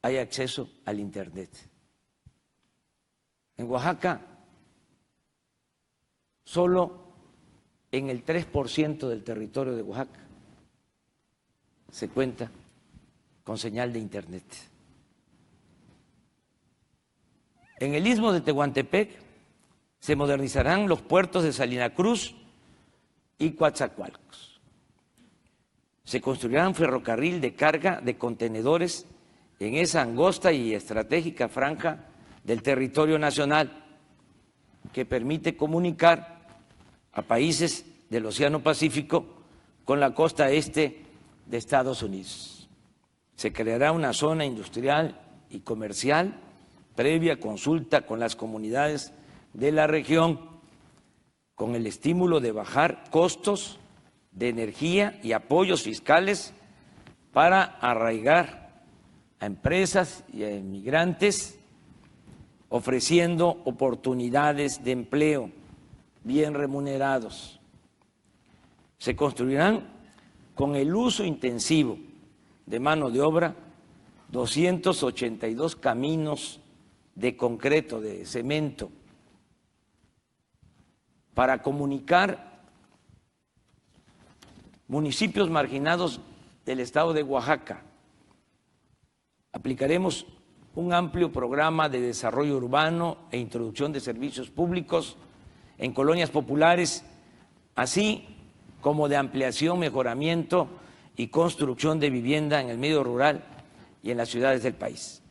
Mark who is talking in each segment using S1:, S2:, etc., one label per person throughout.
S1: hay acceso al Internet. En Oaxaca, solo en el 3% del territorio de Oaxaca se cuenta con señal de Internet. En el Istmo de Tehuantepec se modernizarán los puertos de Salina Cruz y Coatzacoalcos. Se construirá un ferrocarril de carga de contenedores en esa angosta y estratégica franja del territorio nacional que permite comunicar a países del Océano Pacífico con la costa este de Estados Unidos. Se creará una zona industrial y comercial previa consulta con las comunidades de la región, con el estímulo de bajar costos de energía y apoyos fiscales para arraigar a empresas y a inmigrantes, ofreciendo oportunidades de empleo bien remunerados. Se construirán con el uso intensivo de mano de obra 282 caminos de concreto, de cemento, para comunicar municipios marginados del estado de Oaxaca. Aplicaremos un amplio programa de desarrollo urbano e introducción de servicios públicos en colonias populares, así como de ampliación, mejoramiento y construcción de vivienda en el medio rural y en las ciudades del país.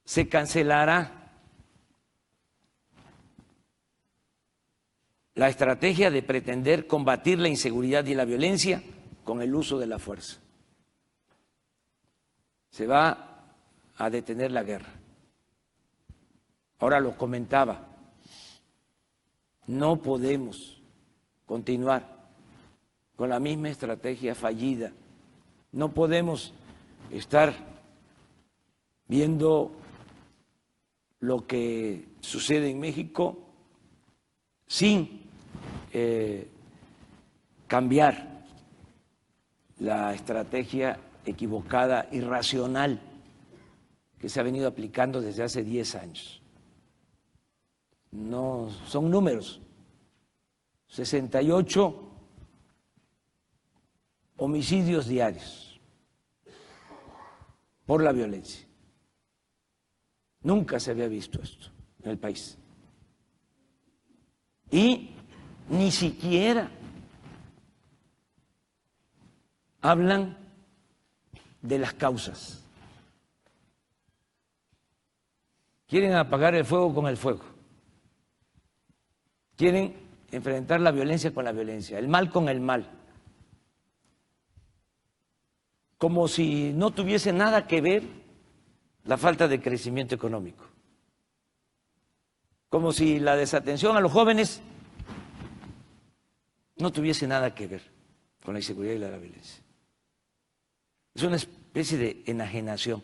S1: Se cancelará la estrategia de pretender combatir la inseguridad y la violencia con el uso de la fuerza. Se va a detener la guerra. Ahora lo comentaba, no podemos continuar con la misma estrategia fallida. No podemos estar viendo lo que sucede en México sin cambiar la estrategia equivocada, irracional, que se ha venido aplicando desde hace 10 años. No son números, 68 homicidios diarios por la violencia. Nunca se había visto esto en el país. Y ni siquiera hablan de las causas. Quieren apagar el fuego con el fuego. Quieren enfrentar la violencia con la violencia, el mal con el mal. Como si no tuviese nada que ver la falta de crecimiento económico. Como si la desatención a los jóvenes no tuviese nada que ver con la inseguridad y la violencia. Es una especie de enajenación,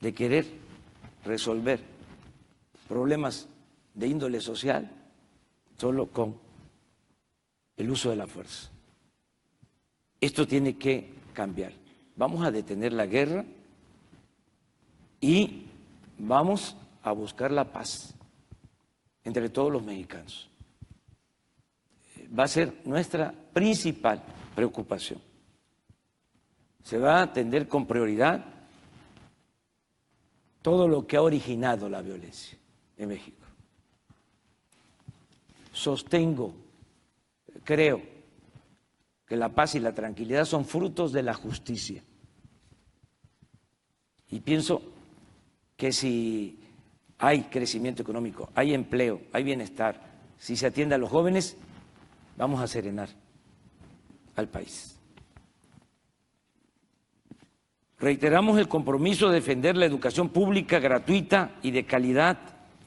S1: de querer resolver problemas de índole social solo con el uso de la fuerza. Esto tiene que cambiar. Vamos a detener la guerra y vamos a buscar la paz entre todos los mexicanos. Va a ser nuestra principal preocupación. Se va a atender con prioridad todo lo que ha originado la violencia en México. Sostengo, creo que la paz y la tranquilidad son frutos de la justicia. Y pienso que si hay crecimiento económico, hay empleo, hay bienestar, si se atiende a los jóvenes, vamos a serenar al país. Reiteramos el compromiso de defender la educación pública, gratuita y de calidad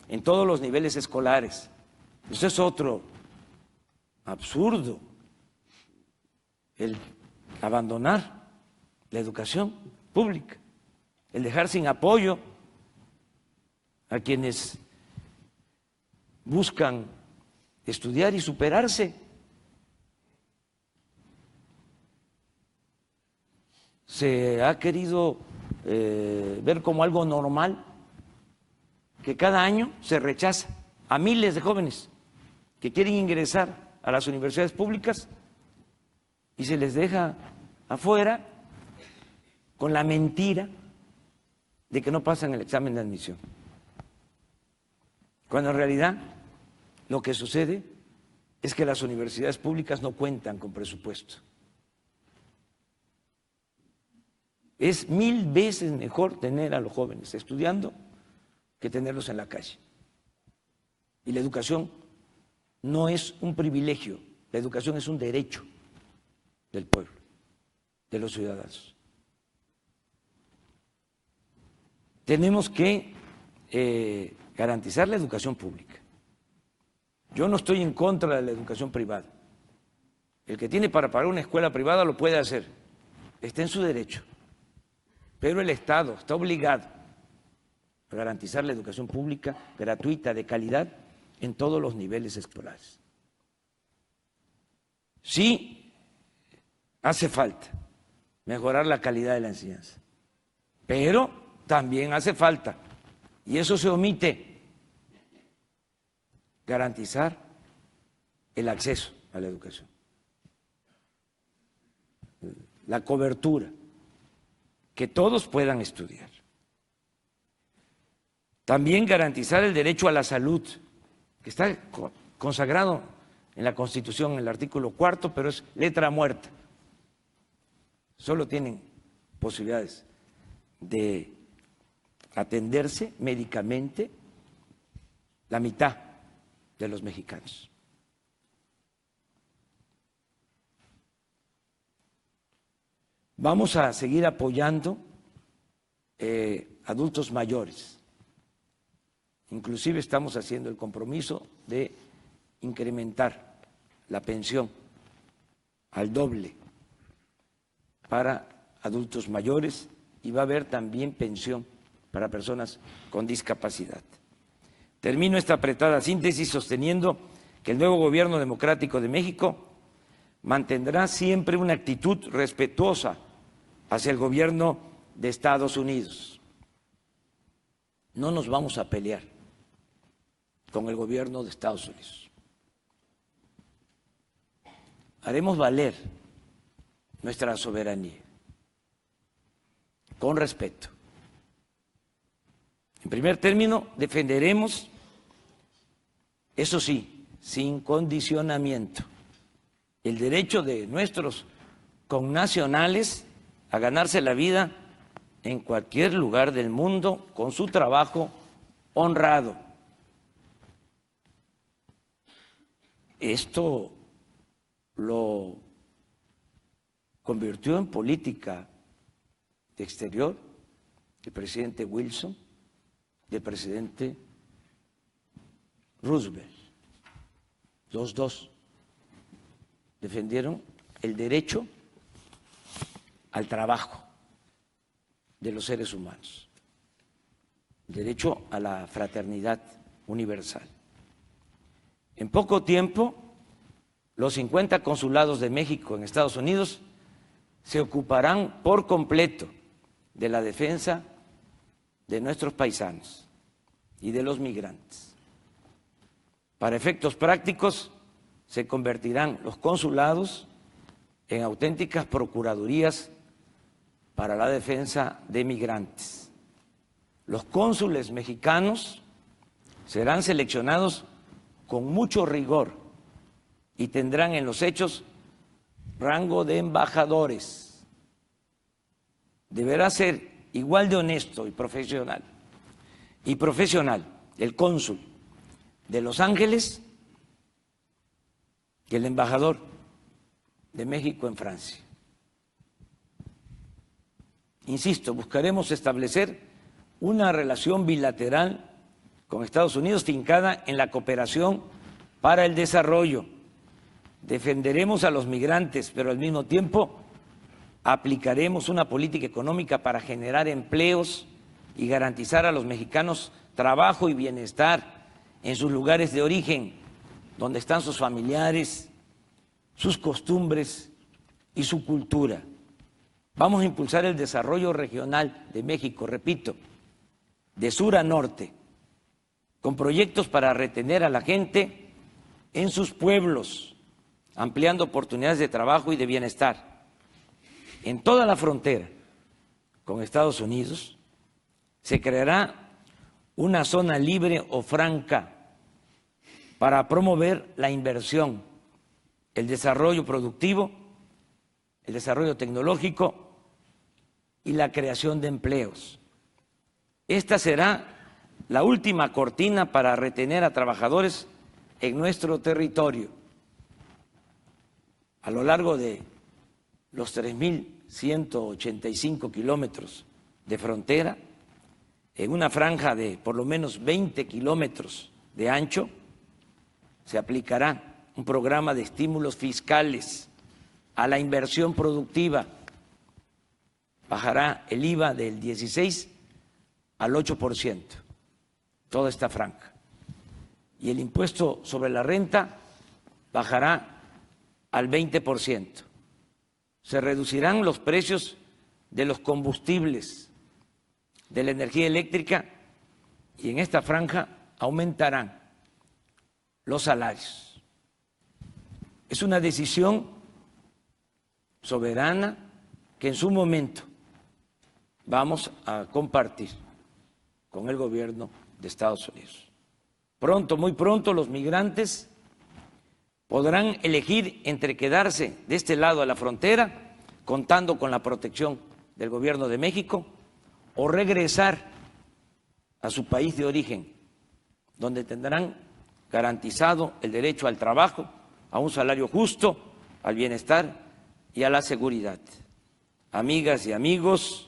S1: en todos los niveles escolares. Eso es otro absurdo, el abandonar la educación pública, el dejar sin apoyo a quienes buscan estudiar y superarse. se ha querido ver como algo normal que cada año se rechaza a miles de jóvenes que quieren ingresar a las universidades públicas y se les deja afuera con la mentira de que no pasan el examen de admisión. Cuando en realidad lo que sucede es que las universidades públicas no cuentan con presupuesto. Es 1000 veces mejor tener a los jóvenes estudiando que tenerlos en la calle. Y la educación no es un privilegio, la educación es un derecho del pueblo, de los ciudadanos. Tenemos que garantizar la educación pública. Yo no estoy en contra de la educación privada. El que tiene para pagar una escuela privada lo puede hacer, está en su derecho. Pero el Estado está obligado a garantizar la educación pública gratuita, de calidad, en todos los niveles escolares. Sí, hace falta mejorar la calidad de la enseñanza, pero también hace falta, y eso se omite, garantizar el acceso a la educación, la cobertura, que todos puedan estudiar. También garantizar el derecho a la salud, que está consagrado en la Constitución, en el artículo 4º, pero es letra muerta. Solo tienen posibilidades de atenderse médicamente la mitad de los mexicanos. Vamos a seguir apoyando adultos mayores. Inclusive estamos haciendo el compromiso de incrementar la pensión al doble para adultos mayores y va a haber también pensión para personas con discapacidad. Termino esta apretada síntesis sosteniendo que el nuevo gobierno democrático de México mantendrá siempre una actitud respetuosa hacia el gobierno de Estados Unidos. No nos vamos a pelear con el gobierno de Estados Unidos. Haremos valer nuestra soberanía con respeto. En primer término, defenderemos, eso sí, sin condicionamiento, el derecho de nuestros connacionales a ganarse la vida en cualquier lugar del mundo con su trabajo honrado. Esto lo convirtió en política de exterior el presidente Wilson, del presidente Roosevelt. Los dos defendieron el derecho al trabajo de los seres humanos, el derecho a la fraternidad universal. En poco tiempo, los 50 consulados de México en Estados Unidos se ocuparán por completo de la defensa de nuestros paisanos y de los migrantes. Para efectos prácticos, se convertirán los consulados en auténticas procuradurías para la defensa de migrantes. Los cónsules mexicanos serán seleccionados con mucho rigor y tendrán en los hechos rango de embajadores. Deberá ser igual de honesto y profesional el cónsul de Los Ángeles que el embajador de México en Francia. Insisto, buscaremos establecer una relación bilateral con Estados Unidos fincada en la cooperación para el desarrollo. Defenderemos a los migrantes, pero al mismo tiempo aplicaremos una política económica para generar empleos y garantizar a los mexicanos trabajo y bienestar en sus lugares de origen, donde están sus familiares, sus costumbres y su cultura. Vamos a impulsar el desarrollo regional de México, repito, de sur a norte, con proyectos para retener a la gente en sus pueblos, ampliando oportunidades de trabajo y de bienestar. En toda la frontera con Estados Unidos se creará una zona libre o franca para promover la inversión, el desarrollo productivo, el desarrollo tecnológico y la creación de empleos. Esta será la última cortina para retener a trabajadores en nuestro territorio. A lo largo de los 3.185 kilómetros de frontera, en una franja de por lo menos 20 kilómetros de ancho, se aplicará un programa de estímulos fiscales a la inversión productiva. Bajará el IVA del 16 al 8%, toda esta franja. Y el impuesto sobre la renta bajará al 20%. Se reducirán los precios de los combustibles, de la energía eléctrica, y en esta franja aumentarán los salarios. Es una decisión soberana que en su momento vamos a compartir con el gobierno de Estados Unidos. Pronto, muy pronto, los migrantes podrán elegir entre quedarse de este lado de la frontera, contando con la protección del gobierno de México, o regresar a su país de origen, donde tendrán garantizado el derecho al trabajo, a un salario justo, al bienestar y a la seguridad. Amigas y amigos,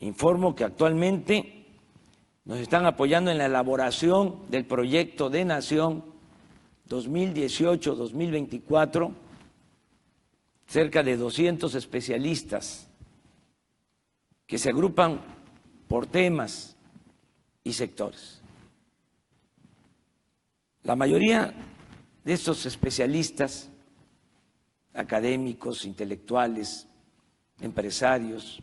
S1: informo que actualmente nos están apoyando en la elaboración del proyecto de nación 2018-2024 cerca de 200 especialistas que se agrupan por temas y sectores. La mayoría de estos especialistas, académicos, intelectuales, empresarios,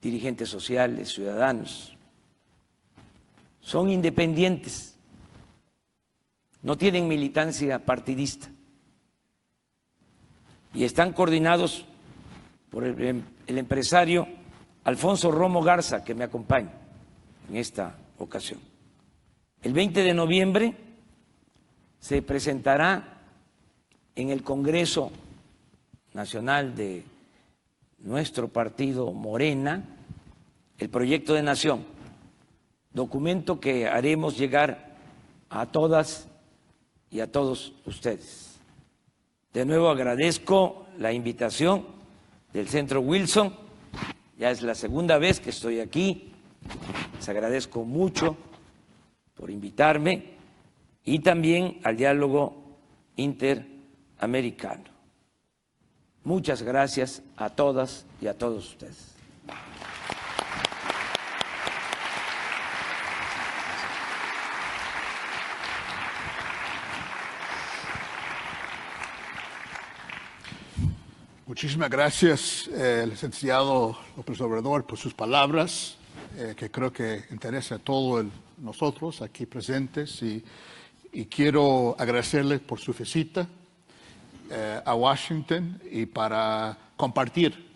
S1: dirigentes sociales, ciudadanos, son independientes, no tienen militancia partidista y están coordinados por el empresario Alfonso Romo Garza, que me acompaña en esta ocasión. El 20 de noviembre se presentará en el Congreso Nacional de nuestro partido Morena el proyecto de nación, documento que haremos llegar a todas y a todos ustedes. De nuevo agradezco la invitación del Centro Wilson, ya es la segunda vez que estoy aquí, les agradezco mucho por invitarme, y también al diálogo interamericano. Muchas gracias a todas y a todos ustedes.
S2: Muchísimas gracias, licenciado López Obrador, por sus palabras, que creo que interesa a todos nosotros aquí presentes, y quiero agradecerles por su visita a Washington y para compartir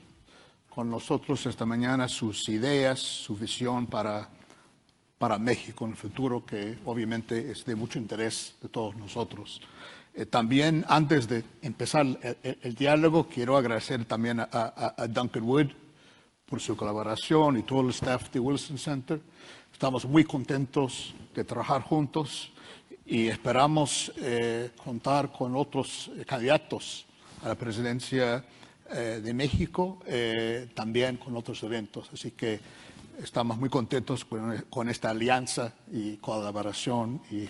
S2: con nosotros esta mañana sus ideas, su visión para México en el futuro, que obviamente es de mucho interés de todos nosotros. También, antes de empezar el diálogo, quiero agradecer también a Duncan Wood por su colaboración y todo el staff de Wilson Center. Estamos muy contentos de trabajar juntos y esperamos contar con otros candidatos a la presidencia de México, también con otros eventos. Así que estamos muy contentos con esta alianza y colaboración, y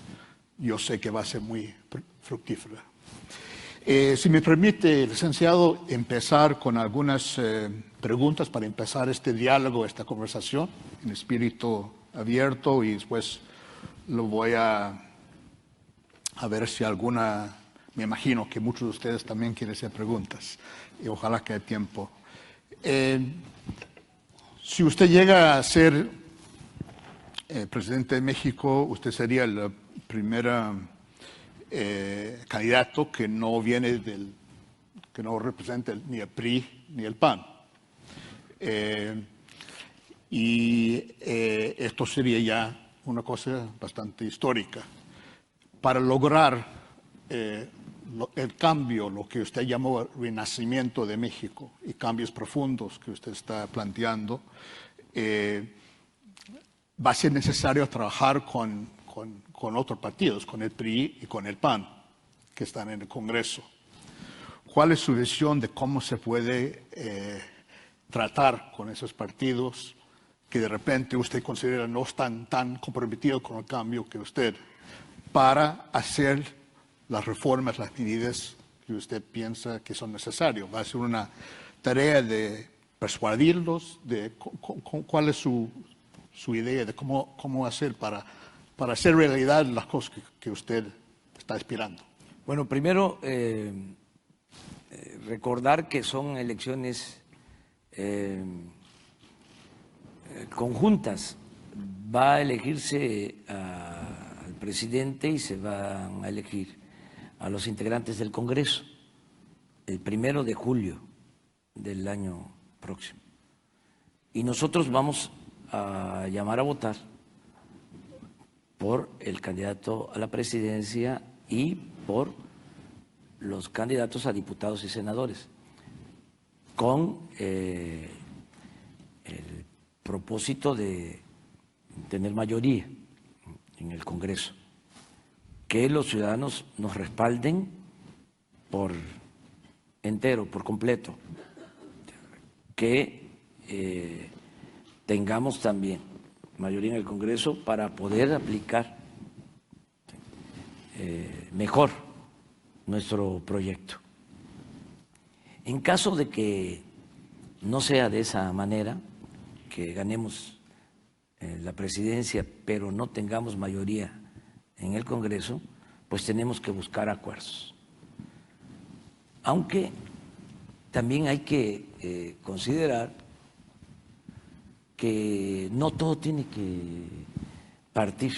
S2: yo sé que va a ser muy fructífera. Si me permite, licenciado, empezar con algunas preguntas para empezar este diálogo, esta conversación, en espíritu abierto, y después lo voy a ver si alguna, me imagino que muchos de ustedes también quieren hacer preguntas. y ojalá que haya tiempo. Si usted llega a ser presidente de México, usted sería el primer candidato que no viene que no representa ni el PRI ni el PAN. Esto sería ya una cosa bastante histórica. Para lograr el cambio, lo que usted llamó el renacimiento de México y cambios profundos que usted está planteando, va a ser necesario trabajar con otros partidos, con el PRI y con el PAN, que están en el Congreso. ¿Cuál es su visión de cómo se puede tratar con esos partidos que de repente usted considera no están tan comprometidos con el cambio que usted, para hacer las reformas, las medidas que usted piensa que son necesarias? ¿Va a ser una tarea de persuadirlos? ¿Cuál es su idea de cómo hacer para hacer realidad las cosas que usted está aspirando?
S1: Bueno, primero, recordar que son elecciones conjuntas. Va a elegirse al presidente y se van a elegir a los integrantes del Congreso el 1 de julio del año próximo. Y nosotros vamos a llamar a votar por el candidato a la presidencia y por los candidatos a diputados y senadores, con el propósito de tener mayoría en el Congreso, que los ciudadanos nos respalden por entero, por completo, que tengamos también mayoría en el Congreso para poder aplicar mejor nuestro proyecto. En caso de que no sea de esa manera, que ganemos la presidencia pero no tengamos mayoría en el Congreso, pues tenemos que buscar acuerdos. Aunque también hay que considerar que no todo tiene que partir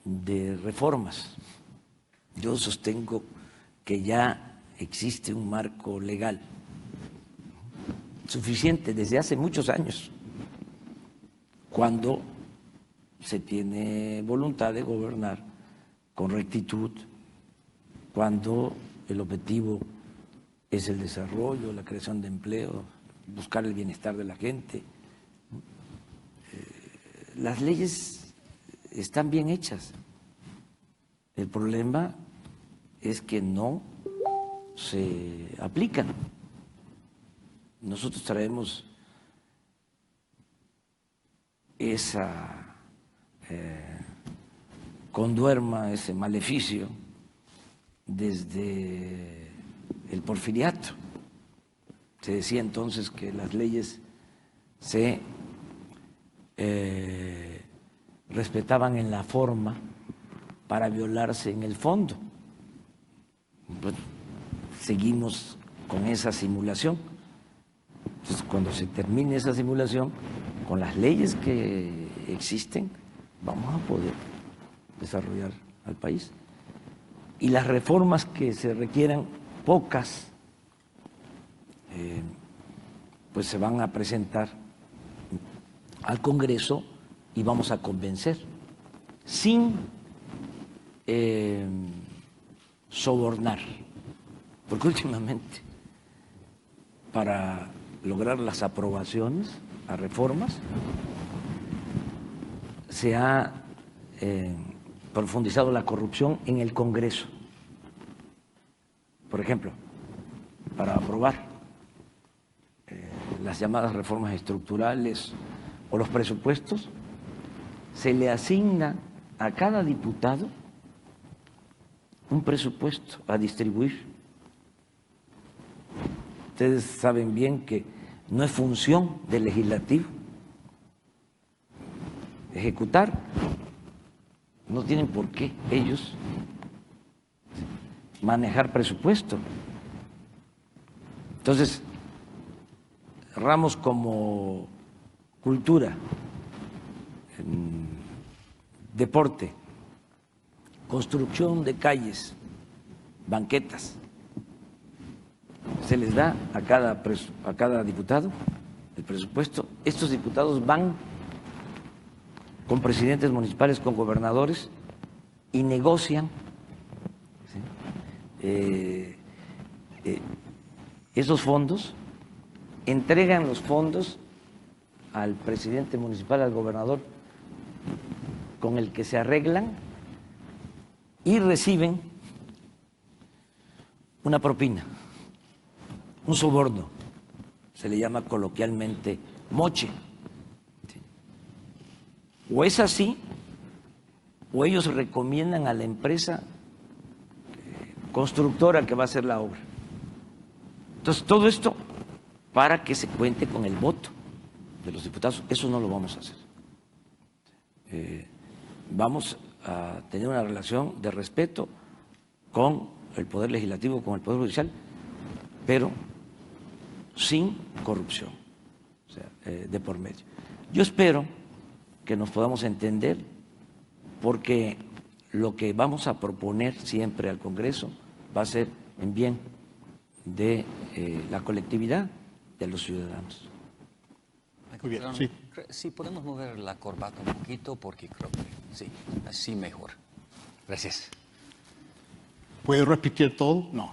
S1: de reformas. Yo sostengo que ya existe un marco legal suficiente desde hace muchos años, cuando se tiene voluntad de gobernar con rectitud, cuando el objetivo es el desarrollo, la creación de empleo, buscar el bienestar de la gente. Las leyes están bien hechas. El problema es que no se aplican. Nosotros traemos esa conduerma, ese maleficio desde el porfiriato. Se decía entonces que las leyes se respetaban en la forma para violarse en el fondo. Bueno, seguimos con esa simulación. Entonces, cuando se termine esa simulación, con las leyes que existen, vamos a poder desarrollar al país. Y las reformas que se requieran, pocas, pues se van a presentar al Congreso y vamos a convencer, sin sobornar, porque últimamente para lograr las aprobaciones a reformas se ha profundizado la corrupción en el Congreso. Por ejemplo, para aprobar las llamadas reformas estructurales o los presupuestos, se le asigna a cada diputado un presupuesto a distribuir. Ustedes saben bien que no es función del legislativo ejecutar, no tienen por qué ellos manejar presupuesto. Entonces, ramos como cultura, deporte, construcción de calles, banquetas, se les da a cada diputado el presupuesto. Estos diputados van con presidentes municipales, con gobernadores y negocian, ¿sí? Esos fondos, entregan los fondos al presidente municipal, al gobernador, con el que se arreglan y reciben una propina, un soborno, se le llama coloquialmente moche. O es así, o ellos recomiendan a la empresa constructora que va a hacer la obra. Entonces, todo esto para que se cuente con el voto de los diputados. Eso no lo vamos a hacer. Vamos a tener una relación de respeto con el Poder Legislativo, con el Poder Judicial, pero sin corrupción, o sea, de por medio. Yo espero que nos podamos entender, porque lo que vamos a proponer siempre al Congreso va a ser en bien de la colectividad, de los ciudadanos.
S2: Muy bien, sí.
S3: Sí, podemos mover la corbata un poquito porque creo que sí, así mejor. Gracias.
S2: ¿Puede repetir todo? No.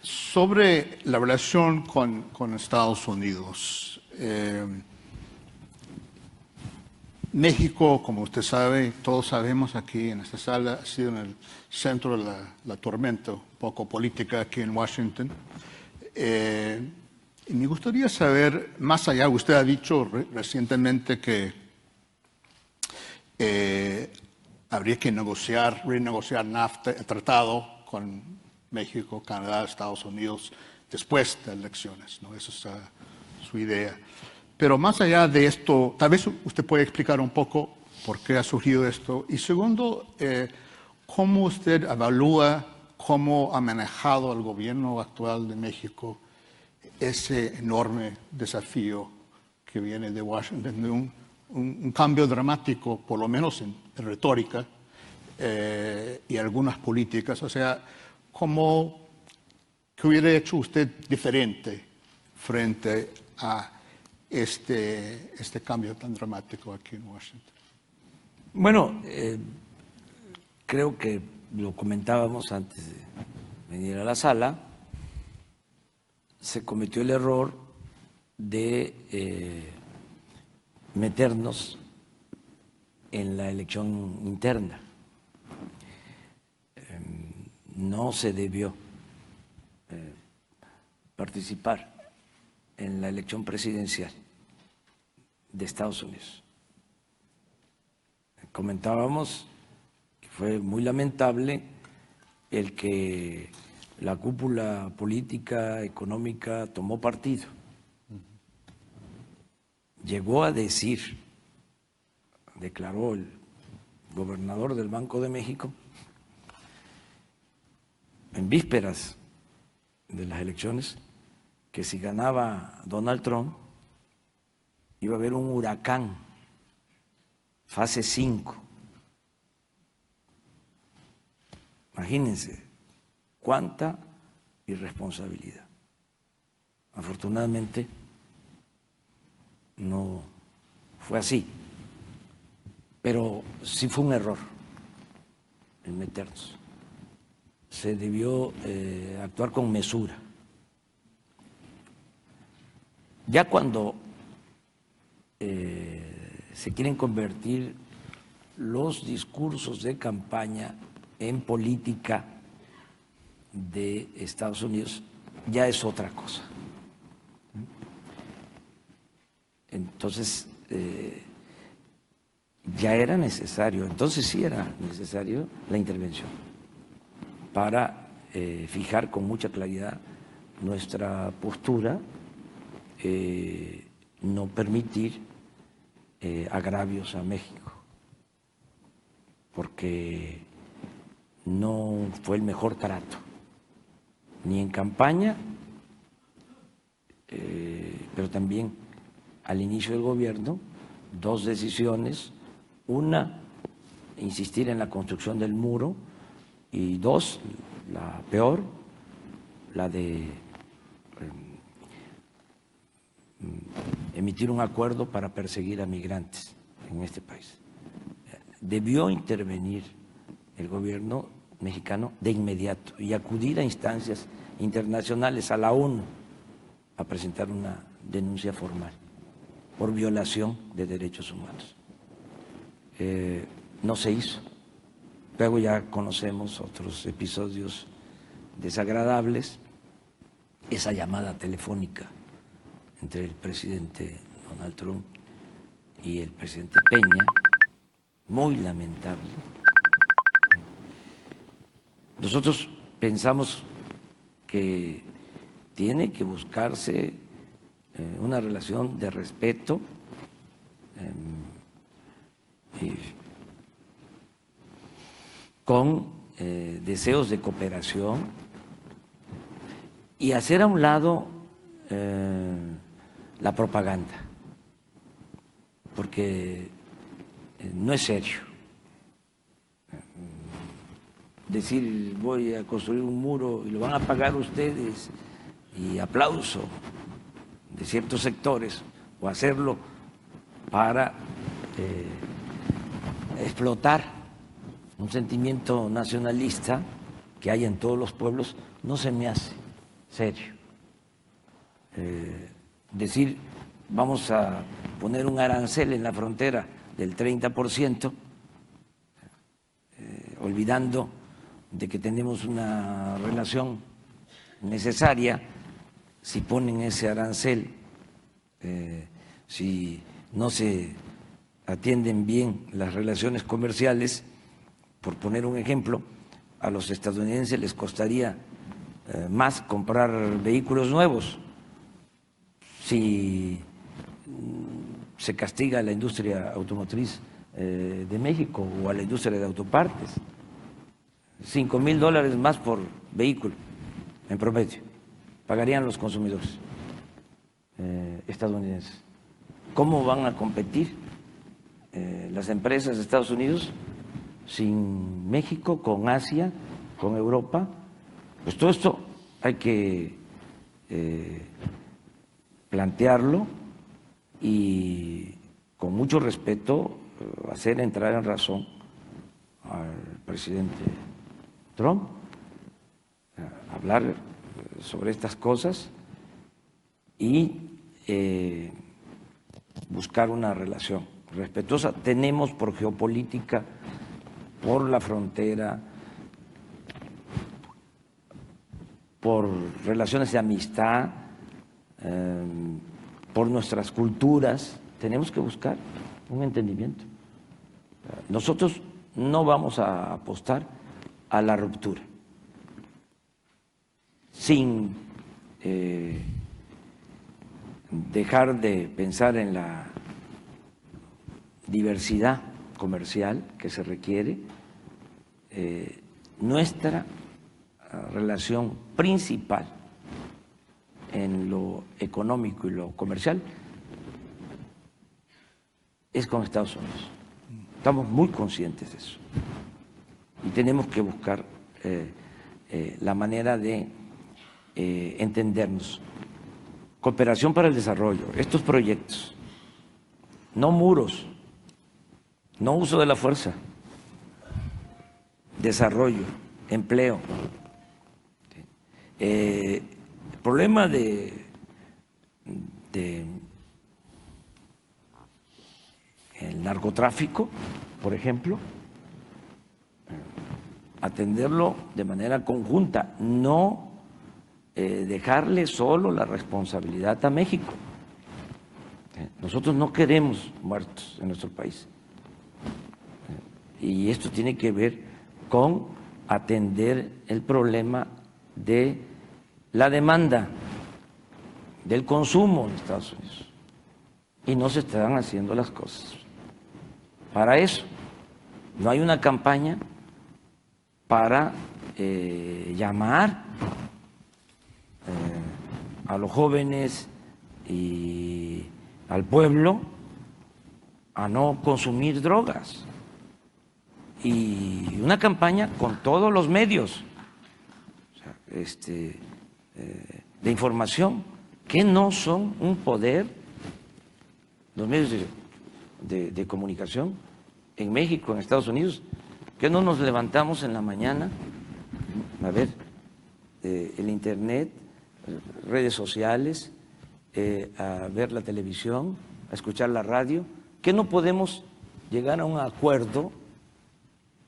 S2: Sobre la relación con Estados Unidos. México, como usted sabe, todos sabemos aquí en esta sala, ha sido en el centro de la tormenta un poco política aquí en Washington. Y me gustaría saber, más allá, usted ha dicho recientemente que habría que renegociar NAFTA, el tratado con México, Canadá, Estados Unidos, después de elecciones, ¿no? Esa es su idea. Pero más allá de esto, tal vez usted puede explicar un poco por qué ha surgido esto. Y segundo, ¿cómo usted evalúa cómo ha manejado el gobierno actual de México ese enorme desafío que viene de Washington, de un cambio dramático, por lo menos en retórica y algunas políticas? O sea, ¿qué hubiera hecho usted diferente frente a este cambio tan dramático aquí en Washington?
S1: Bueno, creo que lo comentábamos antes de venir a la sala. Se cometió el error de meternos en la elección interna. No se debió participar en la elección presidencial de Estados Unidos. Comentábamos que fue muy lamentable el que la cúpula política, económica tomó partido. Llegó a decir, declaró el gobernador del Banco de México, en vísperas de las elecciones, que si ganaba Donald Trump iba a haber un huracán, fase 5. Imagínense cuánta irresponsabilidad. Afortunadamente no fue así, pero sí fue un error el meternos. Se debió actuar con mesura. Ya cuando se quieren convertir los discursos de campaña en política de Estados Unidos, ya es otra cosa. Entonces, ya era necesario, entonces sí era necesario la intervención para fijar con mucha claridad nuestra postura, no permitir agravios a México, porque no fue el mejor trato, ni en campaña, pero también al inicio del gobierno, dos decisiones: una, insistir en la construcción del muro, y dos, la peor, la de emitir un acuerdo para perseguir a migrantes en este país. Debió intervenir el gobierno mexicano de inmediato y acudir a instancias internacionales, a la ONU, a presentar una denuncia formal por violación de derechos humanos. No se hizo. Luego ya conocemos otros episodios desagradables, esa llamada telefónica entre el presidente Donald Trump y el presidente Peña, muy lamentable. Nosotros pensamos que tiene que buscarse una relación de respeto con deseos de cooperación y hacer a un lado la propaganda, porque no es serio decir voy a construir un muro y lo van a pagar ustedes y aplauso de ciertos sectores, o hacerlo para explotar un sentimiento nacionalista que hay en todos los pueblos. No se me hace serio. Decir vamos a poner un arancel en la frontera del 30%, olvidando de que tenemos una relación necesaria. Si ponen ese arancel, si no se atienden bien las relaciones comerciales, por poner un ejemplo, a los estadounidenses les costaría más comprar vehículos nuevos si se castiga a la industria automotriz de México o a la industria de autopartes. $5,000 más por vehículo en promedio pagarían los consumidores estadounidenses. ¿Cómo van a competir las empresas de Estados Unidos sin México, con Asia, con Europa? Pues todo esto hay que plantearlo y con mucho respeto hacer entrar en razón al presidente Trump, hablar sobre estas cosas y buscar una relación respetuosa. Tenemos por geopolítica, por la frontera, por relaciones de amistad, por nuestras culturas, tenemos que buscar un entendimiento. Nosotros no vamos a apostar a la ruptura sin dejar de pensar en la diversidad comercial que se requiere. Nuestra relación principal en lo económico y lo comercial es con Estados Unidos. Estamos muy conscientes de eso y tenemos que buscar la manera de entendernos. Cooperación para el desarrollo, estos proyectos, no muros, no uso de la fuerza, desarrollo, empleo. El problema de el narcotráfico, por ejemplo, atenderlo de manera conjunta, no dejarle solo la responsabilidad a México. Nosotros no queremos muertos en nuestro país. Y esto tiene que ver con atender el problema de la demanda, del consumo en Estados Unidos. Y no se están haciendo las cosas. Para eso no hay una campaña para llamar a los jóvenes y al pueblo a no consumir drogas. Y una campaña con todos los medios de información que no son un poder, los medios de comunicación en México, en Estados Unidos, que no nos levantamos en la mañana a ver el internet, redes sociales, a ver la televisión, a escuchar la radio, que no podemos llegar a un acuerdo,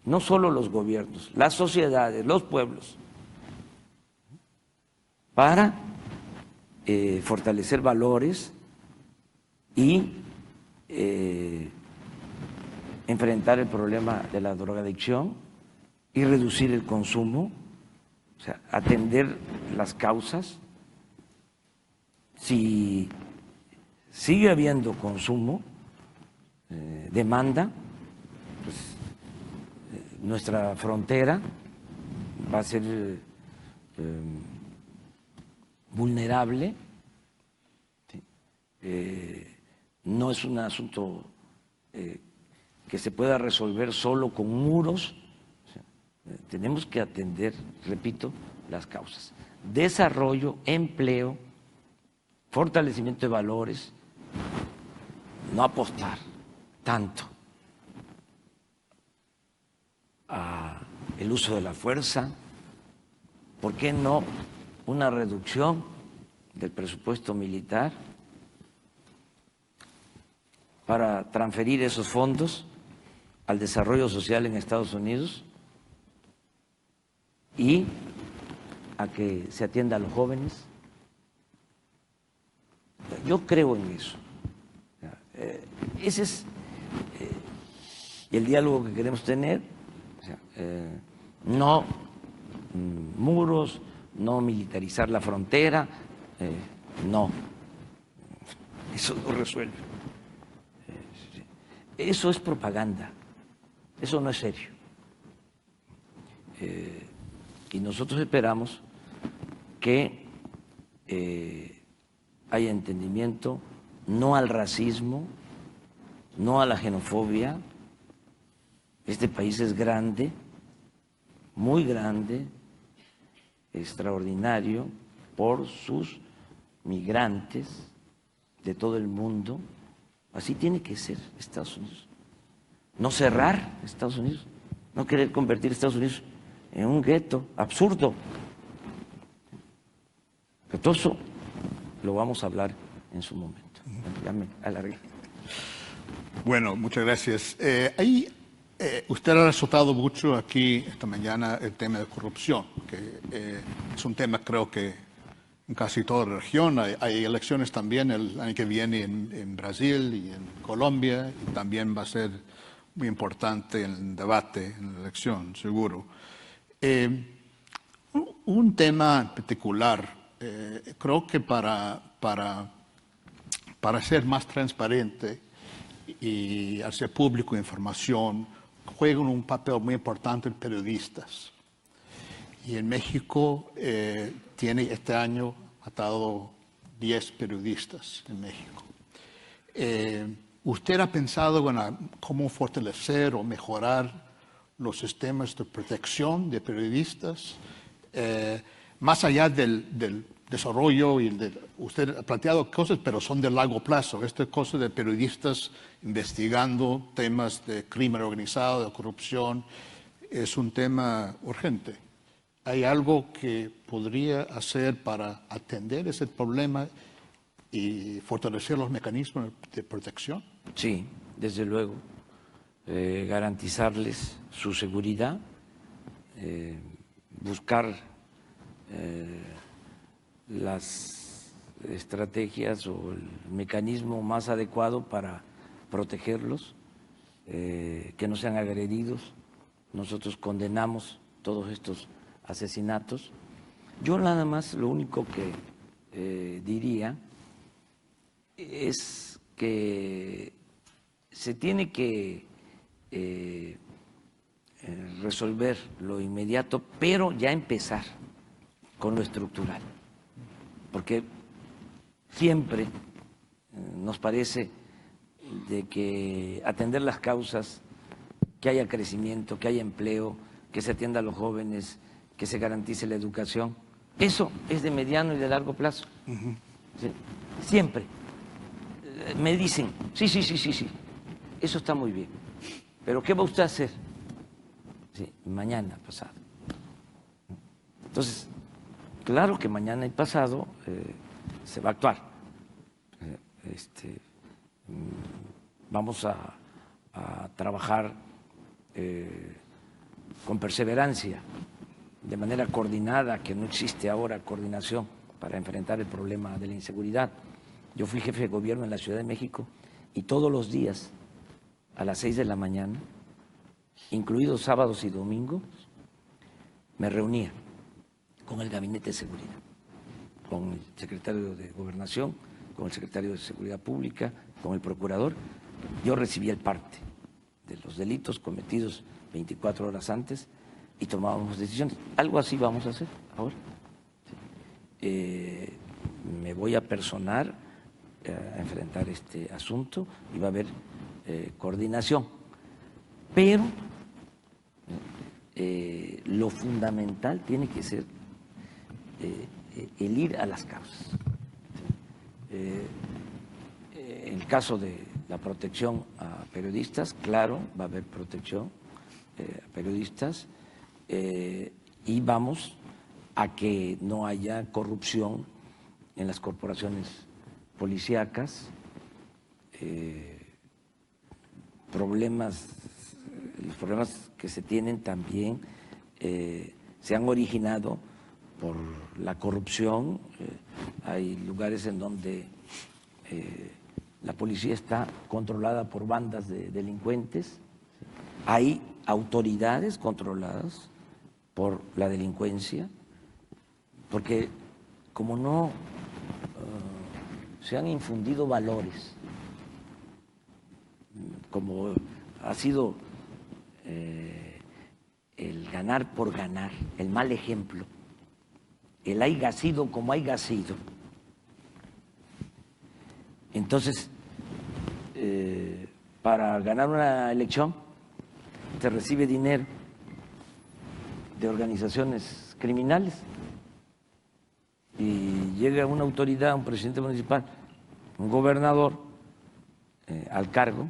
S1: no solo los gobiernos, las sociedades, los pueblos, para fortalecer valores y enfrentar el problema de la drogadicción y reducir el consumo, o sea, atender las causas. Si sigue habiendo consumo, demanda, pues nuestra frontera va a ser vulnerable. ¿Sí? No es un asunto que se pueda resolver solo con muros. O sea, tenemos que atender, repito, las causas. Desarrollo, empleo, fortalecimiento de valores, no apostar tanto al uso de la fuerza. ¿Por qué no una reducción del presupuesto militar para transferir esos fondos al desarrollo social en Estados Unidos y a que se atienda a los jóvenes? Yo creo en eso. Ese es el diálogo que queremos tener. O sea, no muros, no militarizar la frontera, no. Eso no resuelve. Eso es propaganda. Eso no es serio. Y nosotros esperamos que haya entendimiento, no al racismo, no a la xenofobia. Este país es grande, muy grande, extraordinario por sus migrantes de todo el mundo. Así tiene que ser Estados Unidos. No cerrar Estados Unidos, no querer convertir Estados Unidos en un gueto absurdo. Pero todo eso lo vamos a hablar en su momento. Ya me alargué.
S2: Bueno, muchas gracias. Usted ha resaltado mucho aquí esta mañana el tema de corrupción, que es un tema creo que en casi toda la región. Hay elecciones también el año que viene en Brasil y en Colombia, y también va a ser muy importante en el debate, en la elección, seguro. Un tema en particular, creo que para ser más transparente y hacer público información, juegan un papel muy importante los periodistas. Y en México este año ha dado 10 periodistas en México. ¿Usted ha pensado en cómo fortalecer o mejorar los sistemas de protección de periodistas? Más allá del desarrollo, usted ha planteado cosas, pero son de largo plazo. Esta cosa de periodistas investigando temas de crimen organizado, de corrupción, es un tema urgente. ¿Hay algo que podría hacer para atender ese problema y fortalecer los mecanismos de protección?
S1: Sí, desde luego. Garantizarles su seguridad, buscar las estrategias o el mecanismo más adecuado para protegerlos, que no sean agredidos. Nosotros condenamos todos estos asesinatos. Yo nada más lo único que diría es que se tiene que resolver lo inmediato, pero ya empezar con lo estructural, porque siempre nos parece de que atender las causas, que haya crecimiento, que haya empleo, que se atienda a los jóvenes, que se garantice la educación, eso es de mediano y de largo plazo. ¿Sí? Siempre me dicen, sí, eso está muy bien, pero ¿qué va usted a hacer? Sí, mañana, pasado. Entonces, claro que mañana y pasado se va a actuar. Vamos a trabajar con perseverancia, de manera coordinada, que no existe ahora coordinación para enfrentar el problema de la inseguridad. Yo fui jefe de gobierno en la Ciudad de México y todos los días a las 6 de la mañana, incluidos sábados y domingos, me reunía con el Gabinete de Seguridad, con el secretario de Gobernación, con el secretario de Seguridad Pública, con el procurador. Yo recibía el parte de los delitos cometidos 24 horas antes y tomábamos decisiones. Algo así vamos a hacer ahora. Me voy a personar a enfrentar este asunto y va a haber coordinación. Pero lo fundamental tiene que ser el ir a las causas. En el caso de la protección a periodistas, claro, va a haber protección a periodistas y vamos a que no haya corrupción en las corporaciones policíacas, los problemas que se tienen también se han originado por la corrupción. Hay lugares en donde la policía está controlada por bandas de delincuentes, hay autoridades controladas por la delincuencia, porque como no se han infundido valores, como ha sido el ganar por ganar, el mal ejemplo, el haya sido como haya sido. Entonces, para ganar una elección se recibe dinero de organizaciones criminales y llega una autoridad, un presidente municipal, un gobernador al cargo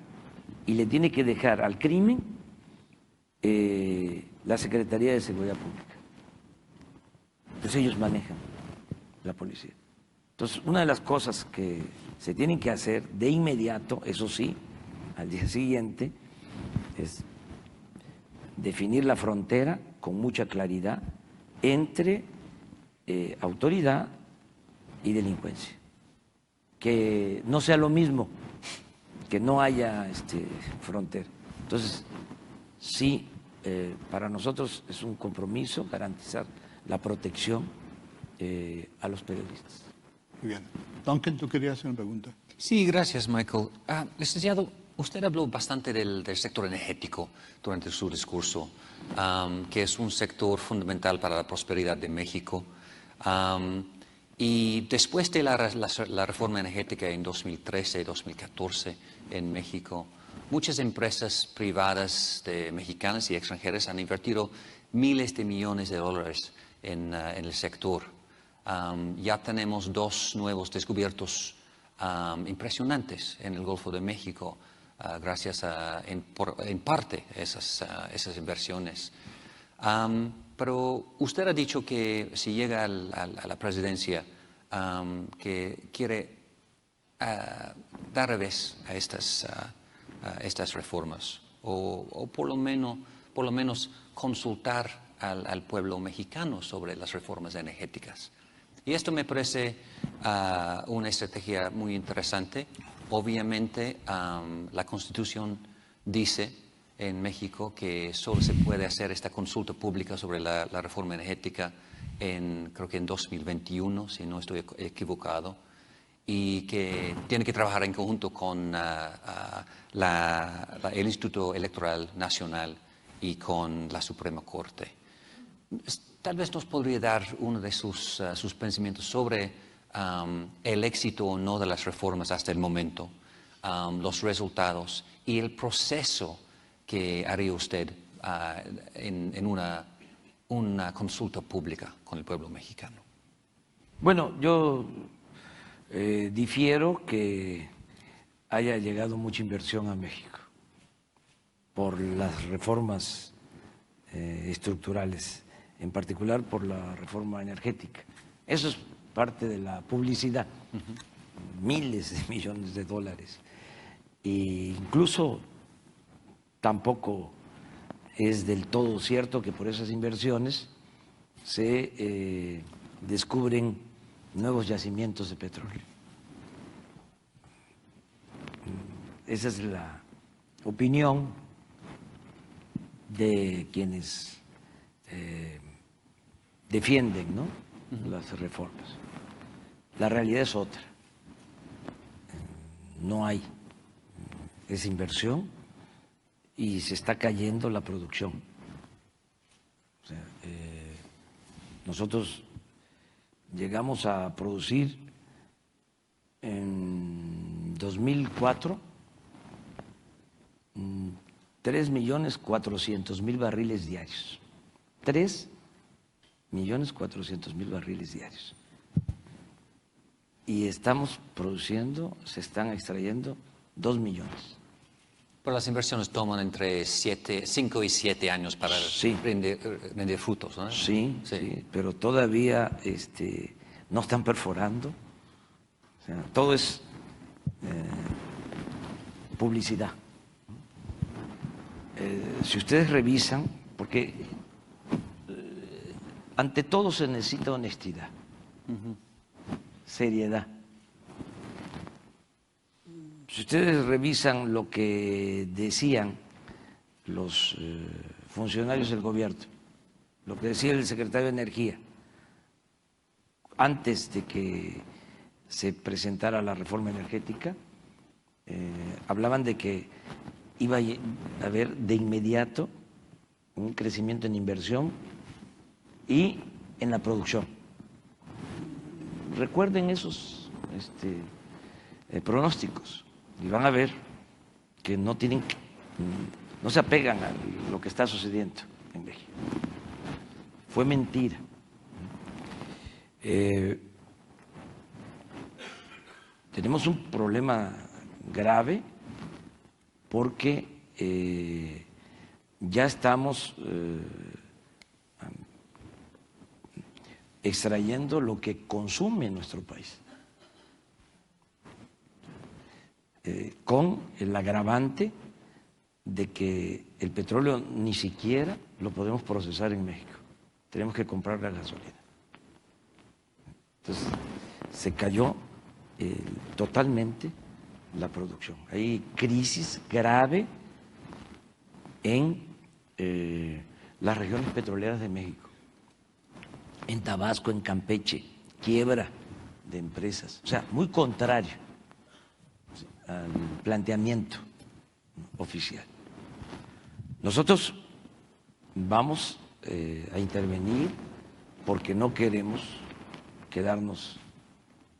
S1: y le tiene que dejar al crimen la Secretaría de Seguridad Pública. Entonces ellos manejan la policía. Entonces, una de las cosas que se tienen que hacer de inmediato, eso sí, al día siguiente, es definir la frontera con mucha claridad entre autoridad y delincuencia. Que no sea lo mismo, que no haya frontera. Entonces, sí, para nosotros es un compromiso garantizar la protección a los periodistas.
S2: Muy bien. Duncan, ¿tú querías hacer una pregunta?
S3: Sí, gracias, Michael. Licenciado, usted habló bastante del sector energético durante su discurso, que es un sector fundamental para la prosperidad de México. Y después de la reforma energética en 2013-2014 en México, muchas empresas privadas mexicanas y extranjeras han invertido miles de millones de dólares en el sector. Ya tenemos 2 nuevos descubiertos impresionantes en el Golfo de México, gracias en parte a esas inversiones. Pero usted ha dicho que si llega a la presidencia, que quiere dar revés a estas reformas o por lo menos consultar al pueblo mexicano sobre las reformas energéticas. Y esto me parece una estrategia muy interesante. Obviamente, la Constitución dice en México que solo se puede hacer esta consulta pública sobre la reforma energética creo que en 2021, si no estoy equivocado, y que tiene que trabajar en conjunto con el Instituto Electoral Nacional y con la Suprema Corte. Tal vez nos podría dar uno de sus pensamientos sobre el éxito o no de las reformas hasta el momento, los resultados y el proceso que haría usted en una consulta pública con el pueblo mexicano.
S1: Bueno, yo difiero que haya llegado mucha inversión a México por las reformas estructurales, en particular por la reforma energética. Eso es parte de la publicidad, miles de millones de dólares. E incluso tampoco es del todo cierto que por esas inversiones se descubren nuevos yacimientos de petróleo. Esa es la opinión de quienes defienden, ¿no?, las reformas. La realidad es otra. No hay esa inversión y se está cayendo la producción. O sea, nosotros llegamos a producir en 2004 3.400.000 barriles diarios. 3.400.000 barriles diarios. Y estamos produciendo, se están extrayendo 2 millones.
S3: Pero las inversiones toman entre 5 y 7 años para rendir frutos, ¿no?
S1: Sí, sí, pero todavía no están perforando. O sea, todo es publicidad. Si ustedes revisan, porque ante todo se necesita honestidad, seriedad. Si ustedes revisan lo que decían los funcionarios del gobierno, lo que decía el secretario de Energía, antes de que se presentara la reforma energética, hablaban de que iba a haber de inmediato un crecimiento en inversión y en la producción. Recuerden esos pronósticos y van a ver que no se apegan a lo que está sucediendo en México. Fue mentira. Tenemos un problema grave porque ya estamos extrayendo lo que consume nuestro país, con el agravante de que el petróleo ni siquiera lo podemos procesar en México, tenemos que comprar la gasolina. Entonces, se cayó totalmente la producción. Hay crisis grave en las regiones petroleras de México, en Tabasco, en Campeche, quiebra de empresas, o sea, muy contrario al planteamiento oficial. Nosotros vamos a intervenir porque no queremos quedarnos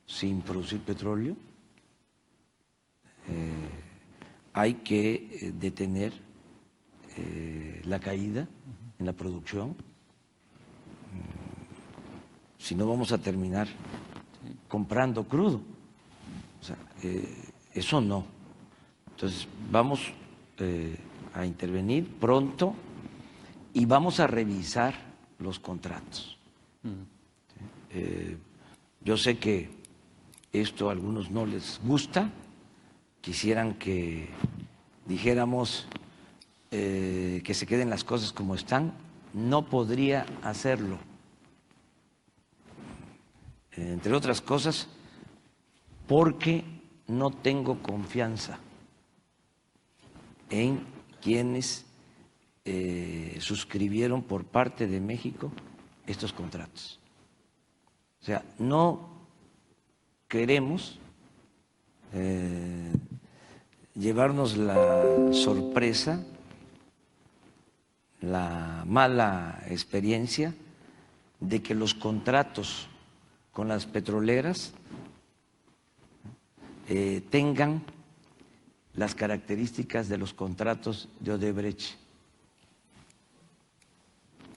S1: sin producir petróleo. Hay que detener la caída en la producción, si no vamos a terminar comprando crudo. O sea, eso no. Entonces vamos a intervenir pronto y vamos a revisar los contratos. Yo sé que esto a algunos no les gusta, quisieran que dijéramos que se queden las cosas como están, no podría hacerlo. Entre otras cosas, porque no tengo confianza en quienes suscribieron por parte de México estos contratos. O sea, no queremos llevarnos la sorpresa la mala experiencia de que los contratos con las petroleras tengan las características de los contratos de Odebrecht.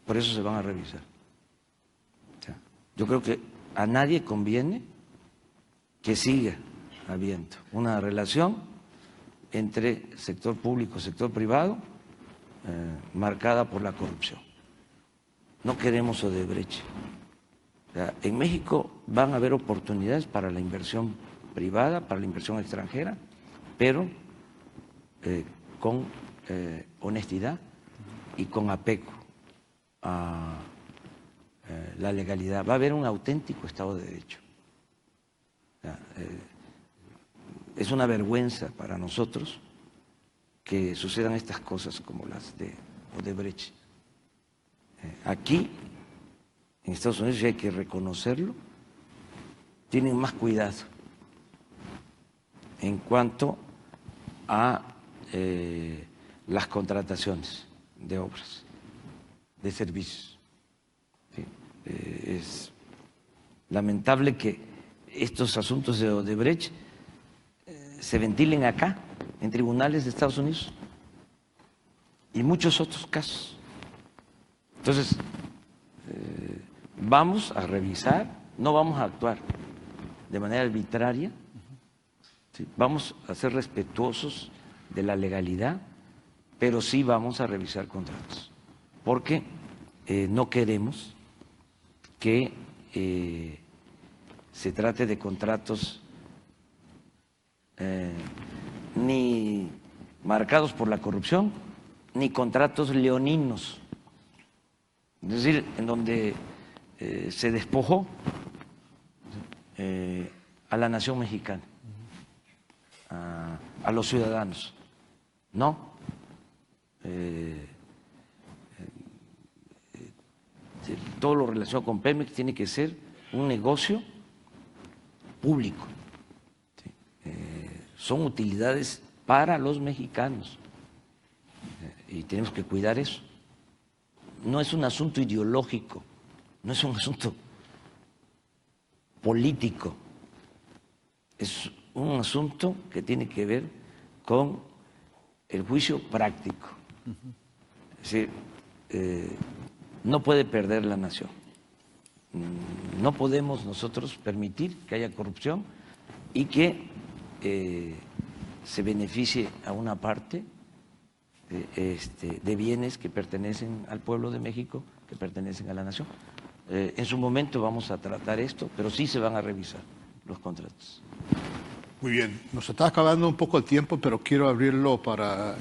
S1: Por eso se van a revisar. O sea, yo creo que a nadie conviene que siga habiendo una relación entre sector público y sector privado marcada por la corrupción. No queremos Odebrecht. O sea, en México van a haber oportunidades para la inversión privada, para la inversión extranjera, pero con honestidad y con apego a la legalidad. Va a haber un auténtico Estado de Derecho. O sea, es una vergüenza para nosotros que sucedan estas cosas como las de Odebrecht. Aquí, en Estados Unidos, y hay que reconocerlo, tienen más cuidado en cuanto a las contrataciones de obras, de servicios. ¿Sí? Es lamentable que estos asuntos de Odebrecht se ventilen acá, en tribunales de Estados Unidos, y muchos otros casos. Entonces, vamos a revisar, no vamos a actuar de manera arbitraria, ¿sí? Vamos a ser respetuosos de la legalidad, pero sí vamos a revisar contratos, porque no queremos que se trate de contratos ni marcados por la corrupción, ni contratos leoninos, es decir, en donde se despojó a la nación mexicana, a los ciudadanos. No. Todo lo relacionado con Pemex tiene que ser un negocio público. ¿Sí? Son utilidades para los mexicanos y tenemos que cuidar eso. No es un asunto ideológico, no es un asunto político, es un asunto que tiene que ver con el juicio práctico. Es decir, no puede perder la nación. No podemos nosotros permitir que haya corrupción y que se beneficie a una parte de bienes que pertenecen al pueblo de México, que pertenecen a la nación. En su momento vamos a tratar esto, pero sí se van a revisar los contratos.
S2: Muy bien, nos está acabando un poco el tiempo, pero quiero abrirlo para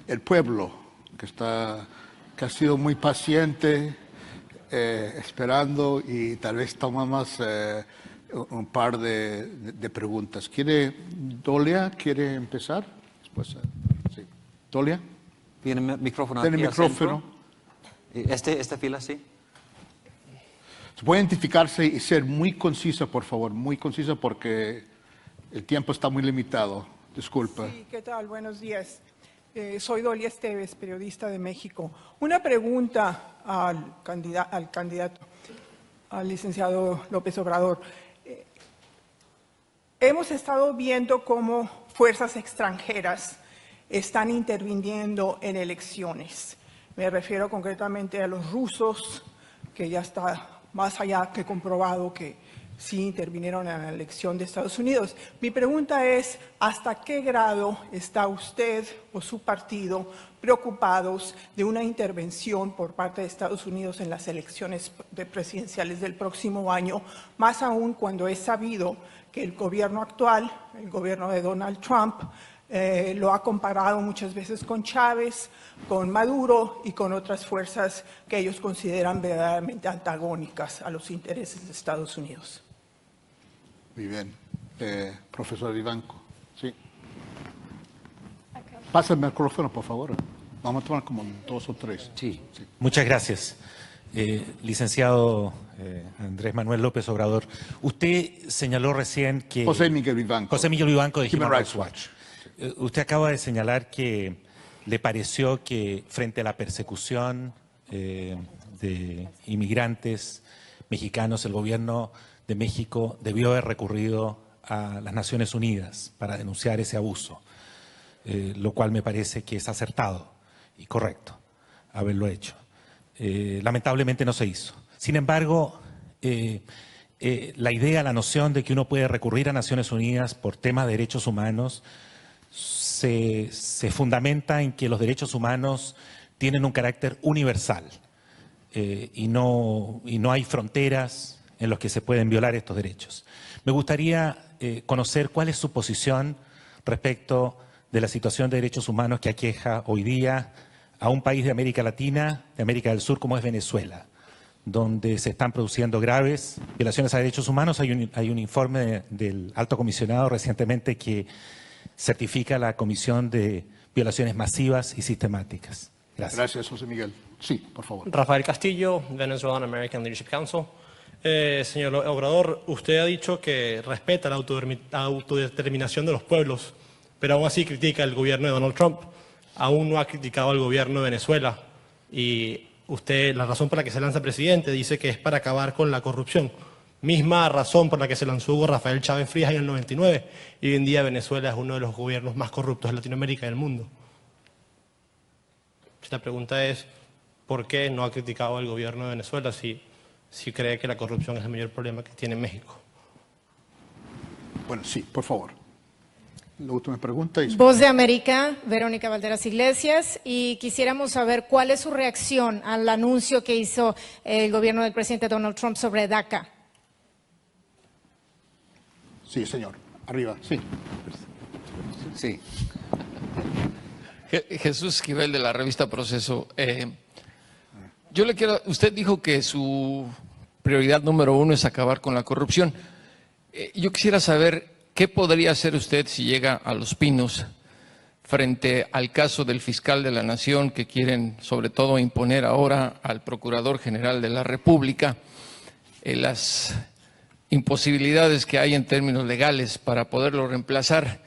S2: el pueblo, que ha sido muy paciente, esperando, y tal vez toma más un par de preguntas. ¿Dolia quiere empezar? Después, sí. ¿Dolia?
S3: ¿Tiene el micrófono
S2: ¿Tiene
S3: aquí al
S2: micrófono?
S3: centro? ¿Esta fila sí?
S2: Puede identificarse y ser muy concisa, por favor, muy concisa, porque el tiempo está muy limitado. Disculpa.
S4: Sí, ¿qué tal? Buenos días. Soy Dolia Esteves, periodista de México. Una pregunta al candidato, al licenciado López Obrador. Hemos estado viendo cómo fuerzas extranjeras están interviniendo en elecciones. Me refiero concretamente a los rusos, que ya está más allá que comprobado que sí intervinieron en la elección de Estados Unidos. Mi pregunta es, ¿hasta qué grado está usted o su partido preocupados de una intervención por parte de Estados Unidos en las elecciones presidenciales del próximo año, más aún cuando es sabido que el gobierno actual, el gobierno de Donald Trump, lo ha comparado muchas veces con Chávez, con Maduro y con otras fuerzas que ellos consideran verdaderamente antagónicas a los intereses de Estados Unidos?
S2: Muy bien. Profesor Vivanco. Sí. Pásame el micrófono, por favor. Vamos a tomar como 2 o 3.
S1: Sí.
S5: Muchas gracias. Licenciado Andrés Manuel López Obrador, usted señaló recién que...
S2: José Miguel Vivanco.
S5: José Miguel Vivanco de Human Rights Watch. Usted acaba de señalar que le pareció que frente a la persecución de inmigrantes mexicanos, el gobierno de México debió haber recurrido a las Naciones Unidas para denunciar ese abuso, lo cual me parece que es acertado y correcto haberlo hecho. Lamentablemente no se hizo. Sin embargo, la idea, la noción de que uno puede recurrir a Naciones Unidas por temas de derechos humanos se fundamenta en que los derechos humanos tienen un carácter universal y no hay fronteras en las que se pueden violar estos derechos. Me gustaría conocer cuál es su posición respecto de la situación de derechos humanos que aqueja hoy día a un país de América Latina, de América del Sur, como es Venezuela, donde se están produciendo graves violaciones a derechos humanos. Hay un informe del Alto Comisionado recientemente que certifica la comisión de violaciones masivas y sistemáticas. Gracias.
S2: Gracias, José Miguel. Sí, por favor.
S6: Rafael Castillo, Venezuelan American Leadership Council. Señor Obrador, usted ha dicho que respeta la autodeterminación de los pueblos, pero aún así critica el gobierno de Donald Trump. Aún no ha criticado al gobierno de Venezuela. Y usted, la razón por la que se lanza presidente, dice que es para acabar con la corrupción. Misma razón por la que se lanzó Hugo Rafael Chávez Frías en el 99. Y hoy en día Venezuela es uno de los gobiernos más corruptos de Latinoamérica y del mundo. La pregunta es, ¿por qué no ha criticado al gobierno de Venezuela si cree que la corrupción es el mayor problema que tiene México?
S2: Bueno, sí, por favor. La última pregunta.
S7: Voz de América, Verónica Valderas Iglesias, y quisiéramos saber cuál es su reacción al anuncio que hizo el gobierno del presidente Donald Trump sobre DACA.
S2: Sí, señor. Arriba, sí.
S8: Sí. Jesús Esquivel, de la revista Proceso. Usted dijo que su prioridad número 1 es acabar con la corrupción. Yo quisiera saber qué podría hacer usted si llega a Los Pinos frente al caso del fiscal de la Nación que quieren sobre todo imponer ahora al Procurador General de la República, las imposibilidades que hay en términos legales para poderlo reemplazar.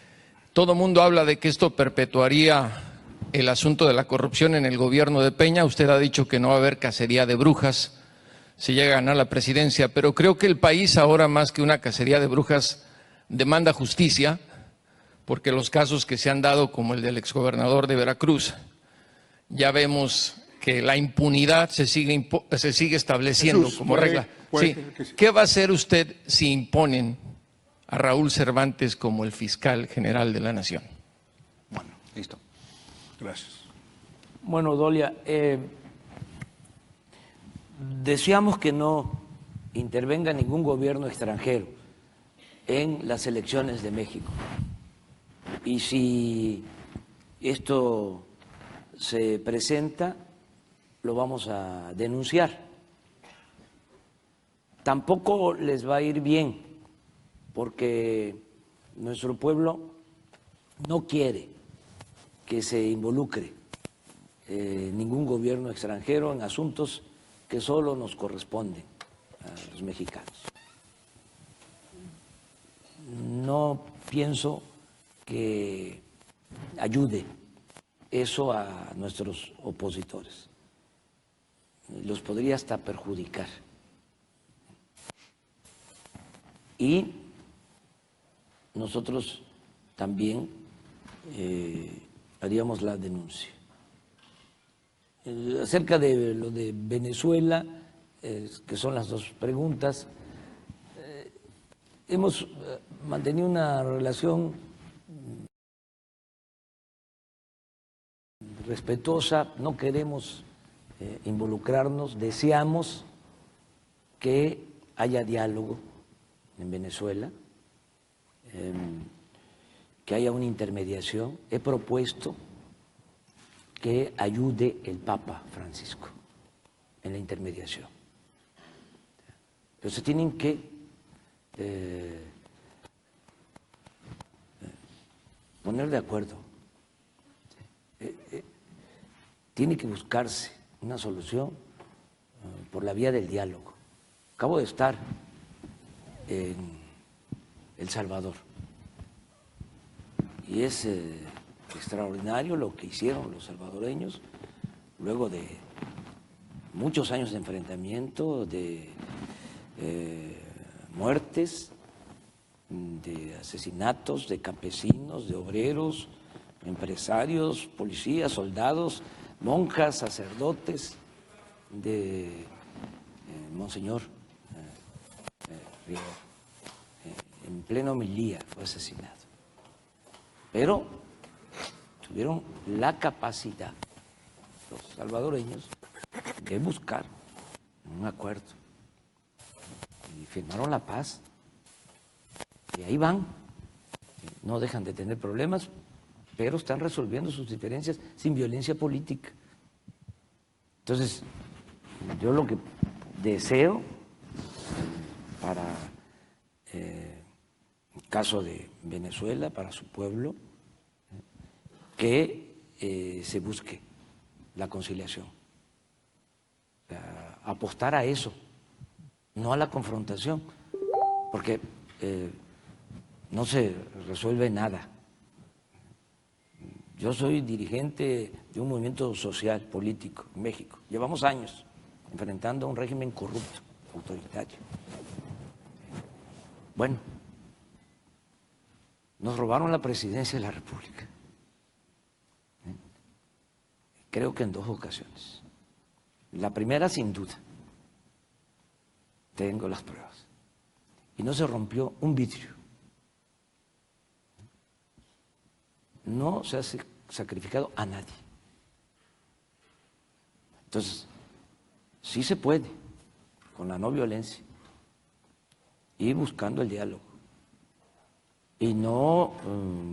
S8: Todo mundo habla de que esto perpetuaría el asunto de la corrupción en el gobierno de Peña. Usted ha dicho que no va a haber cacería de brujas si llega a ganar la presidencia, pero creo que el país ahora, más que una cacería de brujas, demanda justicia, porque los casos que se han dado, como el del exgobernador de Veracruz, ya vemos que la impunidad se sigue estableciendo
S2: Jesús,
S8: como regla. Sí. ¿Qué va a hacer usted si imponen a Raúl Cervantes como el fiscal general de la Nación?
S2: Bueno,
S3: Listo.
S2: gracias.
S1: Bueno, Dolia, deseamos que no intervenga ningún gobierno extranjero en las elecciones de México. Y si esto se presenta, lo vamos a denunciar. Tampoco les va a ir bien, porque nuestro pueblo no quiere que se involucre ningún gobierno extranjero en asuntos que solo nos corresponden a los mexicanos. No pienso que ayude eso a nuestros opositores. Los podría hasta perjudicar. Y nosotros también haríamos la denuncia. Acerca de lo de Venezuela, que son las dos preguntas, hemos mantenido una relación respetuosa, no queremos involucrarnos, deseamos que haya diálogo en Venezuela, que haya una intermediación. He propuesto que ayude el Papa Francisco en la intermediación. Pero se tienen que poner de acuerdo. Tiene que buscarse una solución por la vía del diálogo. Acabo de estar en El Salvador y es extraordinario lo que hicieron los salvadoreños luego de muchos años de enfrentamiento, de muertes, de asesinatos de campesinos, de obreros, empresarios, policías, soldados, monjas, sacerdotes, de Monseñor Rivera. En plena homilía fue asesinado. Pero tuvieron la capacidad, los salvadoreños, de buscar un acuerdo y firmaron la paz. Y ahí van, no dejan de tener problemas, pero están resolviendo sus diferencias sin violencia política. Entonces, yo lo que deseo para el caso de Venezuela, para su pueblo, que se busque la conciliación, apostar a eso, no a la confrontación, porque no se resuelve nada. Yo soy dirigente de un movimiento social, político en México. Llevamos años enfrentando a un régimen corrupto, autoritario. Bueno, nos robaron la presidencia de la República. Creo que en 2 ocasiones. La primera, sin duda. Tengo las pruebas. Y no se rompió un vidrio. No se ha sacrificado a nadie. Entonces, sí se puede, con la no violencia, y buscando el diálogo, y no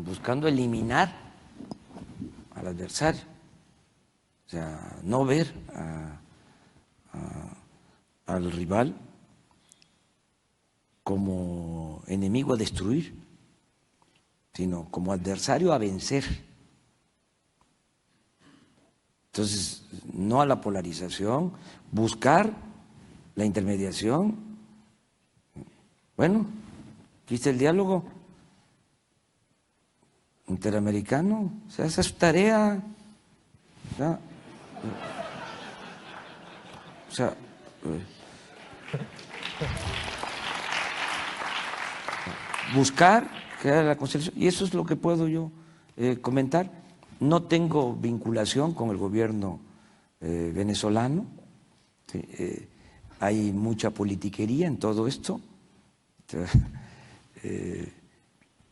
S1: buscando eliminar al adversario, o sea, no ver al rival como enemigo a destruir, sino como adversario a vencer. Entonces, no a la polarización, buscar la intermediación. Bueno, aquí está el diálogo interamericano, o sea, esa es su tarea. O sea, buscar que haya la conciliación, y eso es lo que puedo yo comentar. No tengo vinculación con el gobierno venezolano, ¿sí? Hay mucha politiquería en todo esto.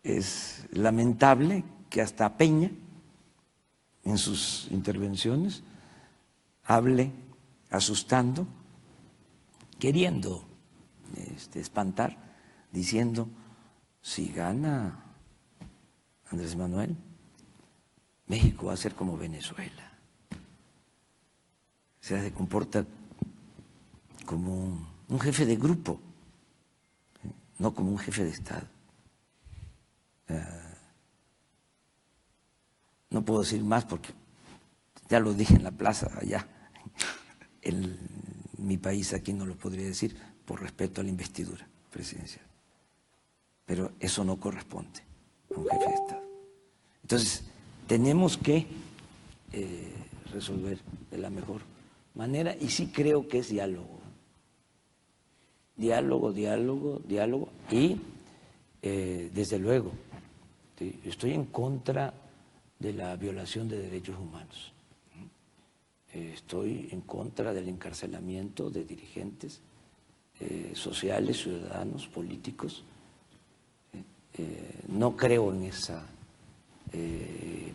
S1: Es lamentable que hasta Peña, en sus intervenciones, hable asustando, queriendo espantar, diciendo: si gana Andrés Manuel, México va a ser como Venezuela. O sea, se comporta como un jefe de grupo, no como un jefe de Estado. No puedo decir más porque ya lo dije en la plaza allá. En mi país aquí no lo podría decir por respeto a la investidura presidencial. Pero eso no corresponde a un jefe de Estado. Entonces, tenemos que resolver de la mejor manera, y sí creo que es diálogo. Diálogo, diálogo, diálogo, y desde luego, ¿sí? Estoy en contra de la violación de derechos humanos. Estoy en contra del encarcelamiento de dirigentes sociales, ciudadanos, políticos. No creo en esa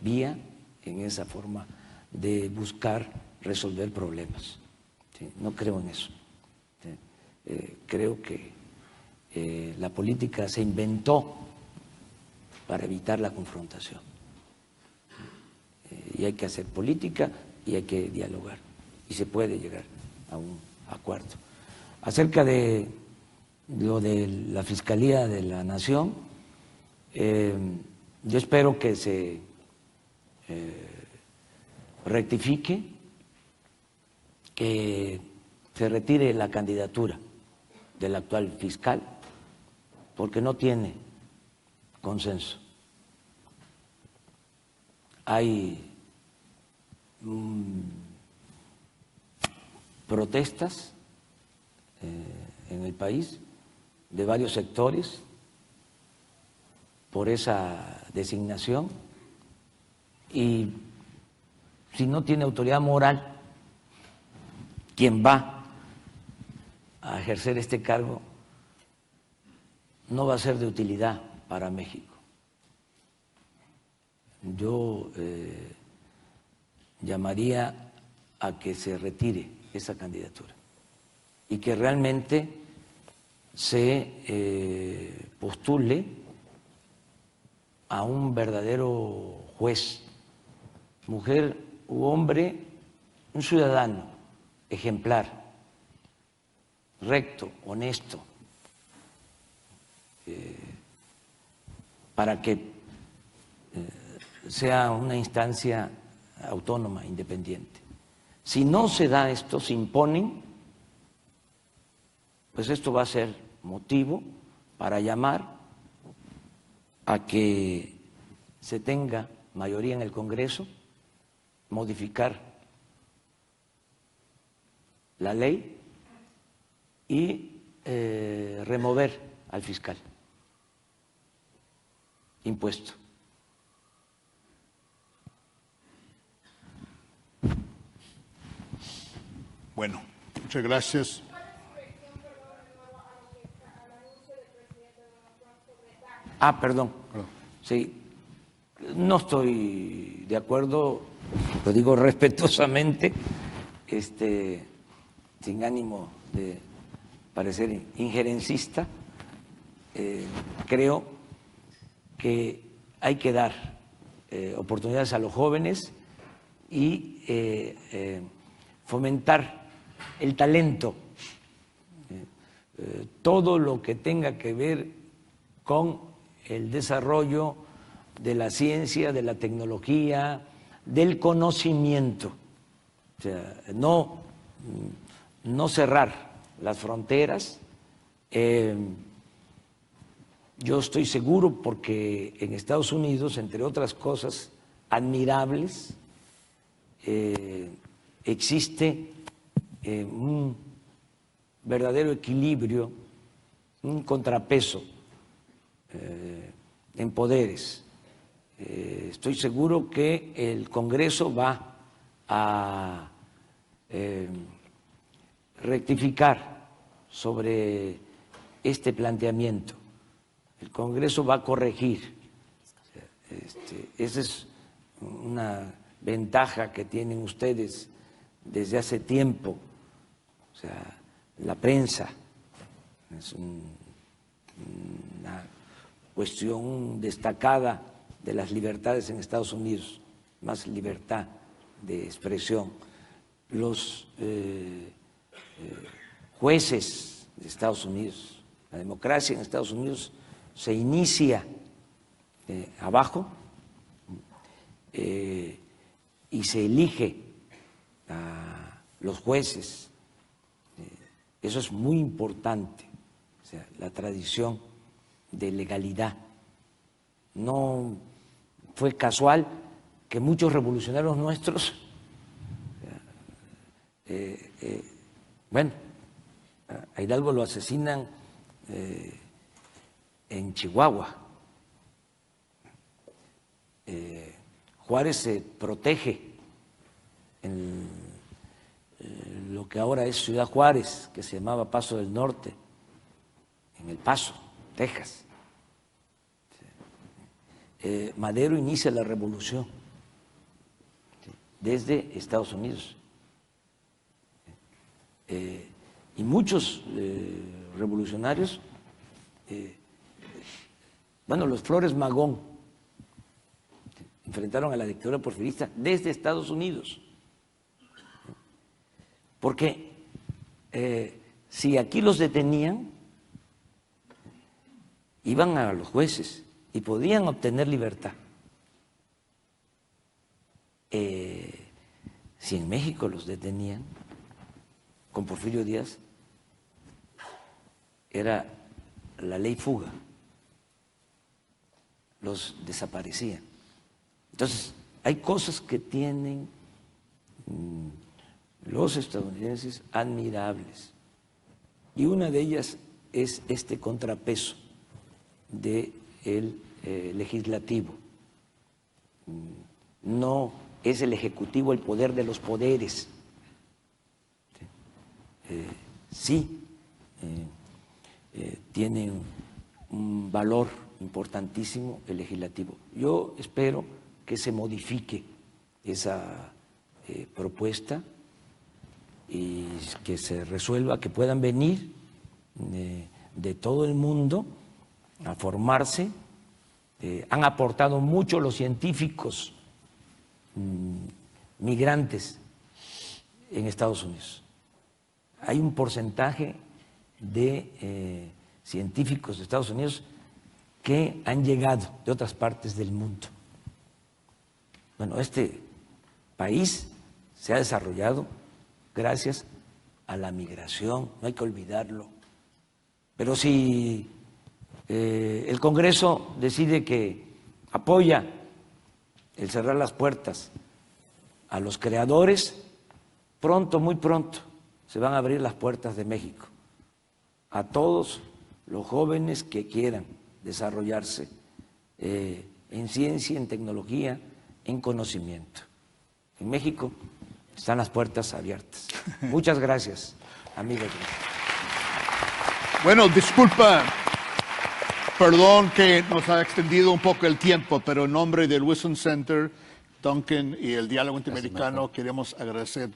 S1: vía, en esa forma de buscar resolver problemas. ¿Sí? No creo en eso. ¿Sí? Creo que la política se inventó para evitar la confrontación. Y hay que hacer política y hay que dialogar. Y se puede llegar a un acuerdo. Acerca de lo de la Fiscalía de la Nación, yo espero que se rectifique, que se retire la candidatura del actual fiscal, porque no tiene consenso. hay protestas en el país de varios sectores por esa designación, y si no tiene autoridad moral quien va a ejercer este cargo, no va a ser de utilidad para México. Yo llamaría a que se retire esa candidatura y que realmente se postule a un verdadero juez, mujer u hombre, un ciudadano ejemplar, recto, honesto, para que sea una instancia autónoma, independiente. Si no se da esto, se imponen, pues esto va a ser motivo para llamar a que se tenga mayoría en el Congreso, modificar la ley y remover al fiscal impuesto.
S2: Bueno, muchas gracias.
S1: Perdón. Sí, no estoy de acuerdo, lo digo respetuosamente, sin ánimo de parecer injerencista. Creo que hay que dar oportunidades a los jóvenes y fomentar el talento, todo lo que tenga que ver con el desarrollo de la ciencia, de la tecnología, del conocimiento. O sea, no cerrar las fronteras. Yo estoy seguro porque en Estados Unidos, entre otras cosas admirables, existe un verdadero equilibrio, un contrapeso en poderes. Estoy seguro que el Congreso va a rectificar sobre este planteamiento. El Congreso va a corregir. Esa es una ventaja que tienen ustedes desde hace tiempo. O sea, la prensa es una cuestión destacada de las libertades en Estados Unidos, más libertad de expresión. Los jueces de Estados Unidos, la democracia en Estados Unidos se inicia abajo y se elige a los jueces. Eso es muy importante, o sea, la tradición de legalidad. No fue casual que muchos revolucionarios nuestros, a Hidalgo lo asesinan en Chihuahua. Juárez se protege en lo que ahora es Ciudad Juárez, que se llamaba Paso del Norte, en El Paso, Texas. Madero inicia la revolución desde Estados Unidos. Y muchos revolucionarios, los Flores Magón, enfrentaron a la dictadura porfirista desde Estados Unidos. Porque si aquí los detenían, iban a los jueces y podían obtener libertad. Si en México los detenían, con Porfirio Díaz, era la ley fuga, los desaparecían. Entonces, hay cosas que tienen los estadounidenses admirables, y una de ellas es este contrapeso del legislativo. No es el ejecutivo el poder de los poderes. Tiene un valor importantísimo el legislativo. Yo espero que se modifique esa propuesta y que se resuelva, que puedan venir de todo el mundo a formarse. Han aportado mucho los científicos migrantes en Estados Unidos. Hay un porcentaje de científicos de Estados Unidos que han llegado de otras partes del mundo. Bueno, este país se ha desarrollado gracias a la migración, no hay que olvidarlo. Pero si el Congreso decide que apoya el cerrar las puertas a los creadores, pronto, muy pronto, se van a abrir las puertas de México a todos los jóvenes que quieran desarrollarse en ciencia, en tecnología, en conocimiento. En México están las puertas abiertas. Muchas gracias, amigos.
S2: Bueno, disculpa, perdón que nos ha extendido un poco el tiempo, pero en nombre del Wilson Center, Duncan y el Diálogo Interamericano queremos agradecer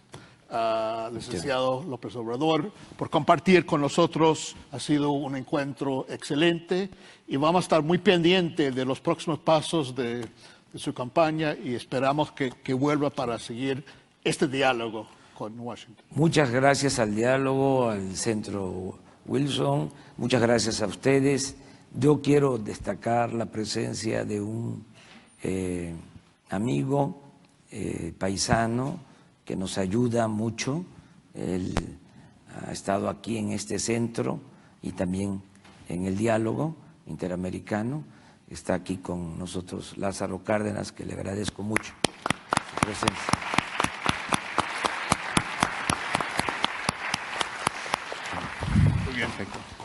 S2: al licenciado López Obrador por compartir con nosotros. Ha sido un encuentro excelente y vamos a estar muy pendientes de los próximos pasos de su campaña y esperamos que vuelva para seguir este diálogo con Washington.
S1: Muchas gracias al diálogo, al Centro Wilson, muchas gracias a ustedes. Yo quiero destacar la presencia de un amigo paisano que nos ayuda mucho. Él ha estado aquí en este centro y también en el diálogo interamericano. Está aquí con nosotros Lázaro Cárdenas, que le agradezco mucho su presencia.
S2: Muy bien. Perfecto.